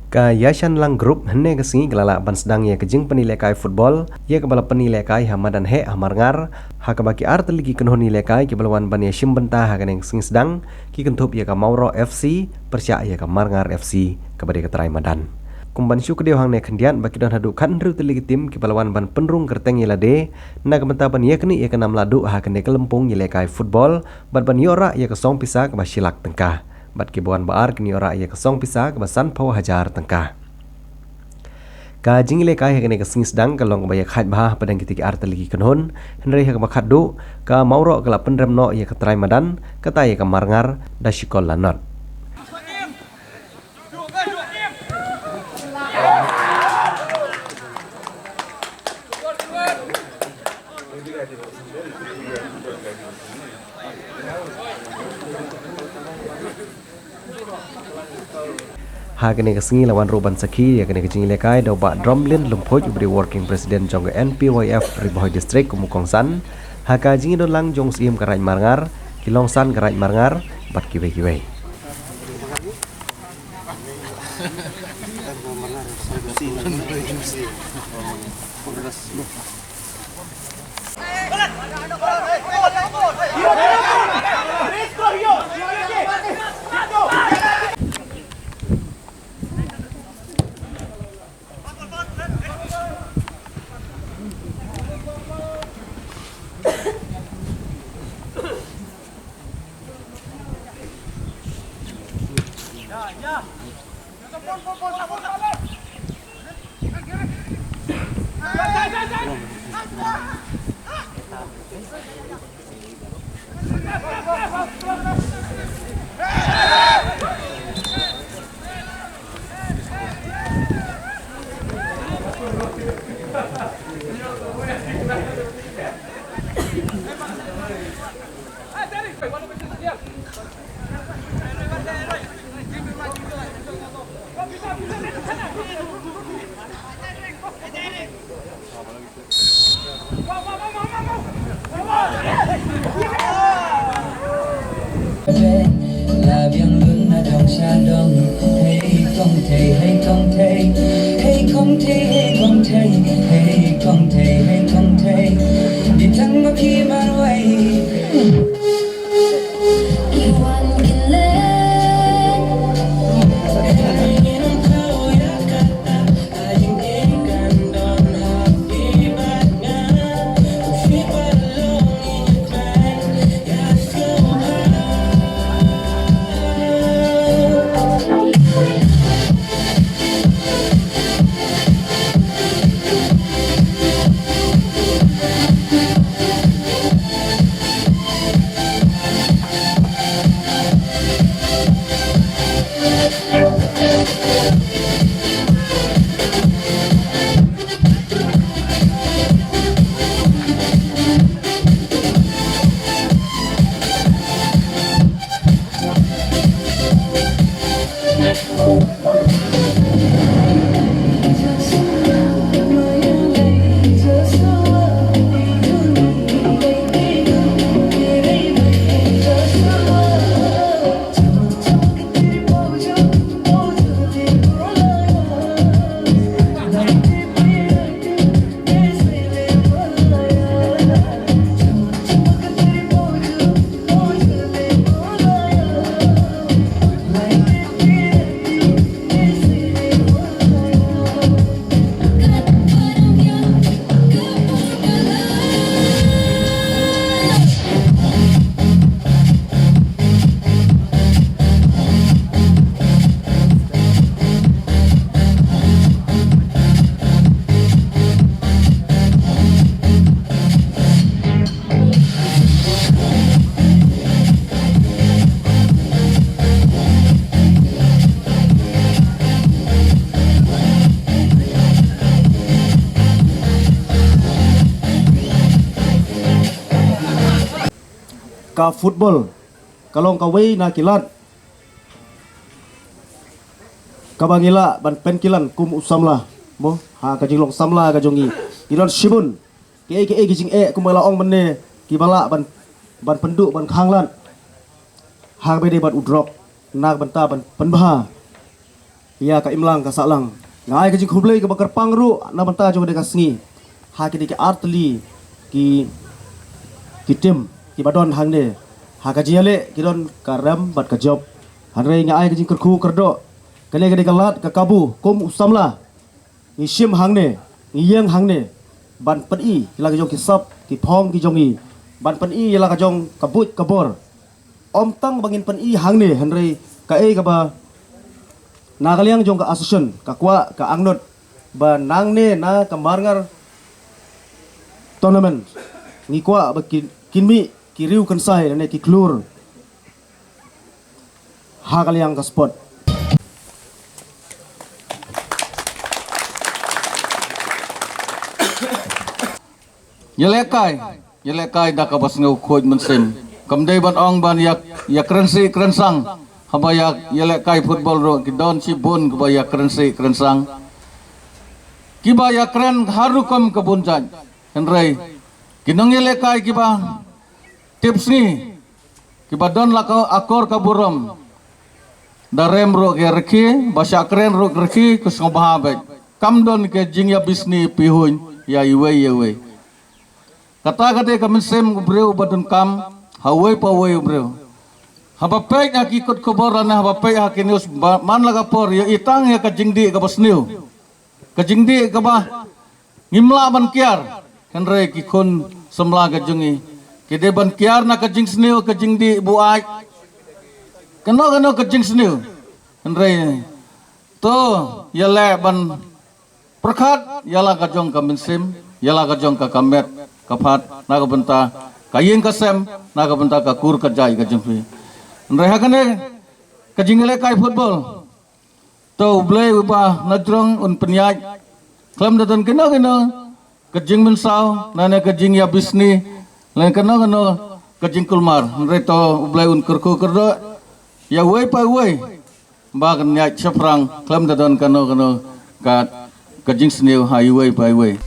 Ka Yayasan Lang Group henne kesingi kelala ban sedang ya kejing penilai kai football ya kebala penilai kai hamadan he hamarngar ha kabaki art ligi kenho nilai kai kebalawan ban ya shimbenta ha kaneng sing sedang ki kentup ya ka Mauro FC persya ya ka Marngar FC kabade ketrai madan kumban syuk dia hang ne kendian baki dan hadu kan ru teligi tim kebalawan ban penrung kerteng yelade na kementa ban ya keni ya kenam ladu ha kene kelempung nilai kai football ban yora ya kesong pisa ke basilak tengkah bat kibuan baar kini ora ia kesong pisa kebasan pau hajar tengkah. Ka jingile kai hekene kesing sedang kalong bayak khat bah padang kitik art lagi kenhon henry hek makat du ka Mauro kala pendrem no ia ketrai madan kata ia ka Marngar da sikol lanot. Ha kene kesingi lawan Roban Saki ya kene kejing lekai do ba Dromlin Lumpoj ubri working president jong NPYF Riboh district Kumukongsan ha ka jingi do lang jong sim karaj Marngar kilongsan karaj Marngar bat kiwe là biển lớn ở trong xa đông hay không thể hay không thể hay không thể hay không thể hay không thể hay không thể đi thắng có khi mà quay ka football kalong kawai na kilat kabangila ban penkilan kum usamla mo ha ka jinglong samla ka jongi kilan shibun ke gijing kumala ong menne kibala ban penduk ban khanglan hang bede ban udrop nak banta ban penbha ya ka imlang ka salang ngai ka jing khublei ka bakar pangru na banta jo de ka sngi ha ki de ki artli ki tim ki badon hang de ha ka jiale ki don karam bat ka job hanrei ngai ka jing kerku kerdo kene ka de ka lat ka kabu kum usamla ni shim hang ne ni yang hang ne ban pen i la ka jong ki sap ki phong ki jong i ban pen i la ka jong kabut kabor om tang bangin pen i hang ne hanrei ka e ka ba na kaliang jong ka asociation ka kwa ka angnot ba nang ne na kamarngar tournament ngi kwa ba kinmi ki riu kan sai ne ki klur ha kaliang ka sport Yelekai dah kabas ngau khoj mensim kamdai ban ong ban yak krensi krensang habayak yelekai football ro kidon sibun kebaya krensi krensang kibaya kren harukom kebunjan henrei kinong yelekai kiba tips ni kiba don lakau akor kaburom darem ro ke rekhi basya kren ro rekhi kusngobahabek kamdon ke jingya bisni pihun ya iwe kata-kata kami sem breu badun kam hawai pawai breu habapek nak ikut kuboran habapek hakinius man laga por ya itang ya kajingdi ka basniu kajingdi ka ba ngimla ban kiar henre ki khun semla ka jungi kide ban kiar na kajing sniu kajingdi buai kano kajing sniu henre to yale ban perkhat yala ka jong ka minsim yala ka jong ka kamet kapat naga benta kayeng kasem naga benta kakur kajai kajengpi nreha kane kajingele kai football to blay ubah nadrong un penyaj klam dadan kena kajing mensau nane kajing ya bisni len kena kajing kulmar nre to blay un kerku kerdo ya wei pa wei ba kan nyaj seprang klam dadan kena ka kajing sniu hai wei pa wei